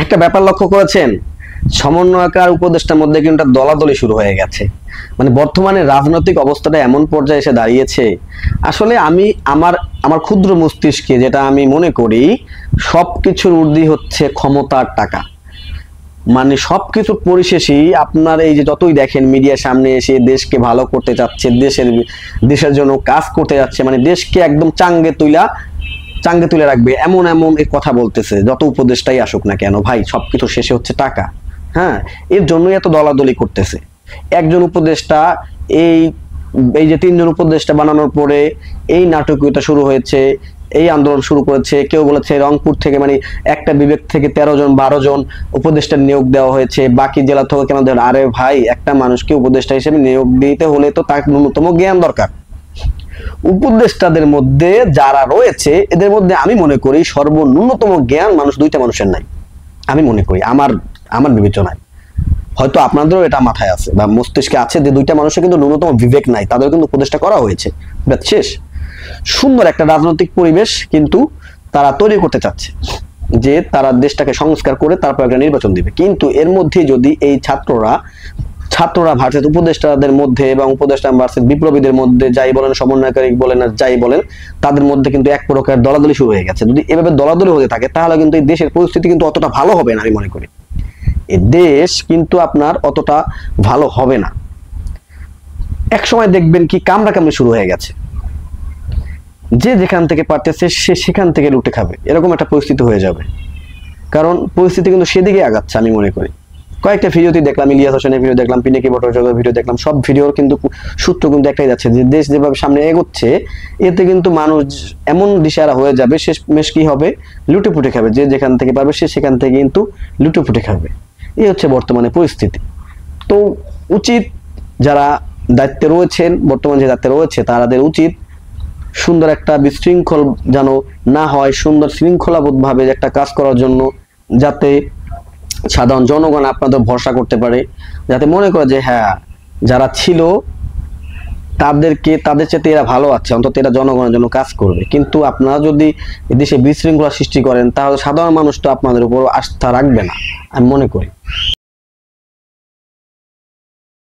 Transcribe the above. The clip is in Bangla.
একটা ব্যাপার লক্ষ্য করেছেন, সমন্বয়ক আর উপদেষ্টার মধ্যে কিন্তু একটা দলাদলি শুরু হয়ে গেছে। মানে বর্তমানে রাজনৈতিক অবস্থাটা এমন পর্যায়ে এসে দাঁড়িয়েছে, আসলে আমি আমার আমার ক্ষুদ্র মস্তিষ্কে যেটা আমি মনে করি, সবকিছুর ঊর্ধ্বে হচ্ছে ক্ষমতার টাকা। মানে সবকিছুর পরিশেষেই আপনার এই যে যতই দেখেন মিডিয়ার সামনে এসে দেশকে ভালো করতে চাচ্ছে, দেশের জন্য কাজ করতে যাচ্ছে, মানে দেশকে একদম চাঙ্গে তুলে রাখবে এমন এমন এই কথা বলতেছে, যত উপদেষ্টাই আসুক না কেন ভাই, সবকিছু শেষে হচ্ছে টাকা। হ্যাঁ, এর জন্যই এত দলাদলি করতেছে। একজন উপদেষ্টা এই এই যে তিনজন উপদেষ্টা বানানোর পরে এই নাটকীয়তা শুরু হয়েছে, এই আন্দোলন শুরু করেছে। কেউ বলেছে রংপুর থেকে, মানে একটা বিভাগ থেকে 13 জন 12 জন উপদেষ্টা নিয়োগ দেওয়া হয়েছে, বাকি জেলা থেকে কেন দেন? আরে ভাই, একটা মানুষকে উপদেষ্টা হিসেবে নিয়োগ দিতে হলে তো তার ন্যূনতম জ্ঞান দরকার। উপদেষ্টাদের মধ্যে যারা রয়েছে এদের মধ্যে আমি মনে করি সর্বন্যূনতম জ্ঞান দুইটা মানুষের নাই। আমি মনে করি আমার আমার বিবেচনায়, হয়তো আপনাদেরও এটা মাথায় আছে বা মস্তিষ্কে আছে যে দুইটা মানুষের কিন্তু ন্যূনতম বিবেক নাই, তাদের কিন্তু উপদেষ্টা করা হয়েছে। শেষ সুন্দর একটা রাজনৈতিক পরিবেশ কিন্তু তারা তৈরি করতে চাচ্ছে, যে তারা দেশটাকে সংস্কার করে তারপর একটা নির্বাচন দিবে। কিন্তু এর মধ্যে যদি এই ছাত্ররা ভার্সেস উপদেষ্টাদের মধ্যে এবং উপদেষ্টা ভার্সেস বিপ্লবীদের মধ্যে, যাই বলেন সমন্বয়কারী বলেন আর যাই বলেন, তাদের মধ্যে কিন্তু এক প্রকার দলাদলি শুরু হয়ে গেছে। যদি এভাবে দলাদলি হতে থাকে তাহলে কিন্তু এই দেশের পরিস্থিতি কিন্তু অতটা ভালো হবে না। আমি মনে করি এই দেশ কিন্তু আপনার অতটা ভালো হবে না। এক সময় দেখবেন কি কামড়াকামড়ি শুরু হয়ে গেছে, যে যেখান থেকে পারতেছে সে সেখান থেকে লুটে খাবে, এরকম একটা পরিস্থিতি হয়ে যাবে। কারণ পরিস্থিতি কিন্তু সেদিকে আগাচ্ছে। আমি মনে করি কয়েকটা ভিডিওতে দেখলাম, ইলিয়াস হোসেনের ভিডিও দেখলাম, পিনাকি ভট্টাচার্যের ভিডিও দেখলাম, সব ভিডিওর কিন্তু সূত্র কিন্তু একটাই যাচ্ছে যে দেশ যেভাবে সামনে এগোচ্ছে এতে কিন্তু মানুষ এমন দিশারা হয়ে যাবে, শেষমেশ কি হবে, লুটেপুটে খাবে। যে যেখান থেকে পারবে সে সেখান থেকে কিন্তু লুটেপুটে খাবে। এই হচ্ছে বর্তমানে পরিস্থিতি। তো উচিত যারা দায়িত্বে রয়েছেন, বর্তমান যে দায়িত্বে রয়েছে তাদের উচিত সুন্দর একটা বিশৃঙ্খল যেন না হয়, সুন্দর শৃঙ্খলাবোধ ভাবে একটা কাজ করার জন্য, যাতে সাধারণ জনগণ আপনাদের ভরসা করতে পারে, যাতে মনে করে যে হ্যাঁ যারা ছিল তাদের চেয়ে এরা ভালো আছে, অন্তত এরা জনগণের জন্য কাজ করবে। কিন্তু আপনারা যদি দেশে বিশৃঙ্খলা সৃষ্টি করেন তাহলে সাধারণ মানুষ তো আপনাদের উপর আস্থা রাখবে না, আমি মনে করি।